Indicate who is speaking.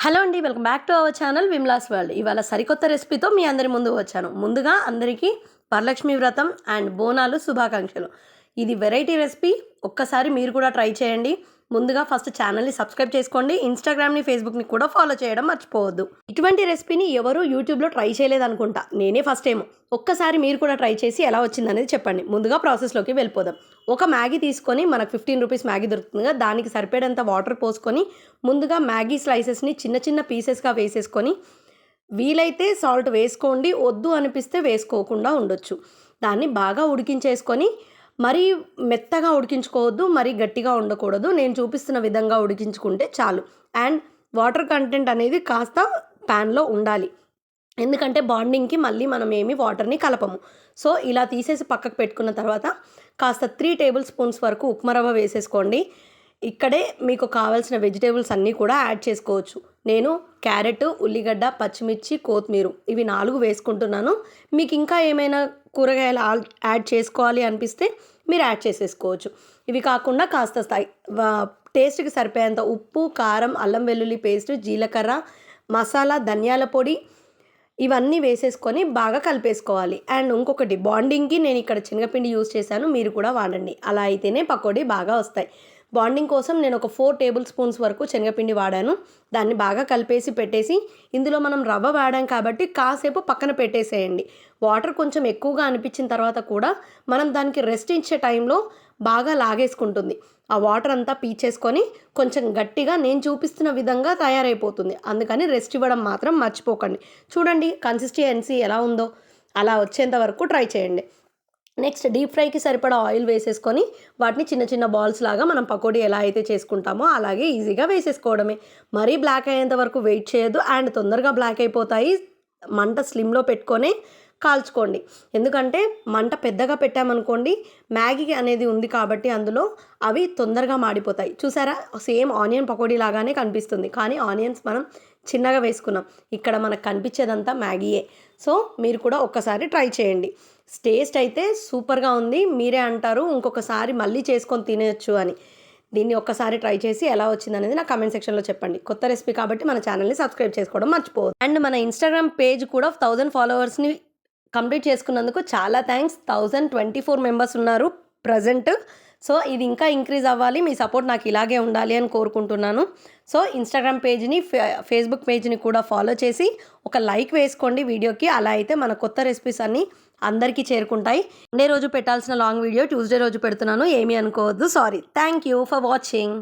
Speaker 1: Hello అండి, welcome back to our channel Vimla's world. ఇవాళ సరికొత్త రెసిపీతో మీ అందరి ముందు వచ్చాను. ముందుగా అందరికీ వరలక్ష్మి వ్రతం అండ్ బోనాలు శుభాకాంక్షలు. ఇది వెరైటీ రెసిపీ, ఒక్కసారి మీరు కూడా ట్రై చేయండి. ముందుగా ఫస్ట్ ఛానల్ని సబ్స్క్రైబ్ చేసుకోండి. ఇన్స్టాగ్రామ్ని, ఫేస్బుక్ని కూడా ఫాలో చేయడం మర్చిపోవద్దు. ఇటువంటి రెసిపీని ఎవరు యూట్యూబ్లో ట్రై చేయలేదనుకుంటా, నేనే ఫస్ట్ టైం. ఒక్కసారి మీరు కూడా ట్రై చేసి ఎలా వచ్చిందనేది చెప్పండి. ముందుగా ప్రాసెస్లోకి వెళ్ళిపోదాం. ఒక మ్యాగీ తీసుకొని, మనకు 15 రూపీస్ మ్యాగీ దొరుకుతుంది కదా, దానికి సరిపడేంత వాటర్ పోసుకొని ముందుగా మ్యాగీ స్లైసెస్ని చిన్న చిన్న పీసెస్గా వేసేసుకొని, వీలైతే సాల్ట్ వేసుకోండి, వద్దు అనిపిస్తే వేసుకోకుండా ఉండొచ్చు. దాన్ని బాగా ఉడికించేసుకొని, మరీ మెత్తగా ఉడికించుకోవద్దు, మరీ గట్టిగా ఉండకూడదు. నేను చూపిస్తున్న విధంగా ఉడికించుకుంటే చాలు. అండ్ వాటర్ కంటెంట్ అనేది కాస్త ప్యాన్లో ఉండాలి, ఎందుకంటే బాండింగ్కి మళ్ళీ మనం ఏమి వాటర్ని కలపము. సో ఇలా తీసేసి పక్కకు పెట్టుకున్న తర్వాత కాస్త 3 టేబుల్ స్పూన్స్ వరకు ఉప్మా రవ్వ వేసేసుకోండి. ఇక్కడే మీకు కావాల్సిన వెజిటేబుల్స్ అన్నీ కూడా యాడ్ చేసుకోవచ్చు. నేను క్యారెట్, ఉల్లిగడ్డ, పచ్చిమిర్చి, కొత్తిమీర ఇవి 4 వేసుకుంటున్నాను. మీకు ఇంకా ఏమైనా కూరగాయలు యాడ్ చేసుకోవాలి అనిపిస్తే మీరు యాడ్ చేసేసుకోవచ్చు. ఇవి కాకుండా కాస్త టేస్ట్కి సరిపోయేంత ఉప్పు, కారం, అల్లం వెల్లుల్లి పేస్ట్, జీలకర్ర, మసాలా, ధనియాల పొడి ఇవన్నీ వేసేసుకొని బాగా కలిపేసుకోవాలి. అండ్ ఇంకొకటి, బాండింగ్కి నేను ఇక్కడ శనగపిండి యూజ్ చేశాను, మీరు కూడా వాడండి. అలా అయితేనే పకోడీ బాగా వస్తాయి. బాండింగ్ కోసం నేను ఒక 4 టేబుల్ స్పూన్స్ వరకు శనగపిండి వాడాను. దాన్ని బాగా కలిపేసి పెట్టేసి, ఇందులో మనం రవ్వ వాడాం కాబట్టి కాసేపు పక్కన పెట్టేసేయండి. వాటర్ కొంచెం ఎక్కువగా అనిపించిన తర్వాత కూడా మనం దానికి రెస్ట్ ఇచ్చే టైంలో బాగా లాగేసుకుంటుంది. ఆ వాటర్ అంతా పీచేసుకొని కొంచెం గట్టిగా నేను చూపిస్తున్న విధంగా తయారైపోతుంది. అందుకని రెస్ట్ ఇవ్వడం మాత్రం మర్చిపోకండి. చూడండి కన్సిస్టెన్సీ ఎలా ఉందో, అలా వచ్చేంత వరకు ట్రై చేయండి. నెక్స్ట్ డీప్ ఫ్రైకి సరిపడా ఆయిల్ వేసేసుకొని వాటిని చిన్న చిన్న బాల్స్ లాగా మనం పకోడీ ఎలా అయితే చేసుకుంటామో అలాగే ఈజీగా వేసేసుకోవడమే. మరీ బ్లాక్ అయ్యేంత వరకు వెయిట్ చేయొద్దు. అండ్ తొందరగా బ్లాక్ అయిపోతాయి. మంట స్లిమ్లో పెట్టుకొని కాల్చుకోండి. ఎందుకంటే మంట పెద్దగా పెట్టామనుకోండి, మ్యాగీ అనేది ఉంది కాబట్టి అందులో అవి తొందరగా మాడిపోతాయి. చూసారా, సేమ్ ఆనియన్ పకోడీ లాగానే కనిపిస్తుంది, కానీ ఆనియన్స్ మనం చిన్నగా వేసుకున్నాం. ఇక్కడ మనకు కనిపించేదంతా మ్యాగీయే. సో మీరు కూడా ఒక్కసారి ట్రై చేయండి. టేస్ట్ అయితే సూపర్గా ఉంది. మీరే అంటారు ఇంకొకసారి మళ్ళీ చేసుకొని తినేయచ్చు అని. దీన్ని ఒక్కసారి ట్రై చేసి ఎలా వచ్చిందనేది నా కమెంట్ సెక్షన్లో చెప్పండి. కొత్త రెసిపీ కాబట్టి మన ఛానల్ని సబ్స్క్రైబ్ చేసుకోవడం మర్చిపోవద్దు. అండ్ మన ఇన్స్టాగ్రామ్ పేజ్ కూడా 1000 ఫాలోవర్స్ని కంప్లీట్ చేసుకున్నందుకు చాలా థ్యాంక్స్. 1024 మెంబర్స్ ఉన్నారు ప్రజెంట్. సో ఇది ఇంకా ఇంక్రీజ్ అవ్వాలి. మీ సపోర్ట్ నాకు ఇలాగే ఉండాలి అని కోరుకుంటున్నాను. సో ఇన్స్టాగ్రామ్ పేజ్ని, ఫేస్బుక్ పేజ్ని కూడా ఫాలో చేసి ఒక లైక్ వేసుకోండి వీడియోకి. అలా అయితే మన కొత్త రెసిపీస్ అన్నీ అందరికీ చేరుకుంటాయి. మండే రోజు పెట్టాల్సిన లాంగ్ వీడియో ట్యూస్డే రోజు పెడుతున్నాను, ఏమీ అనుకోవద్దు. Sorry. Thank you for watching.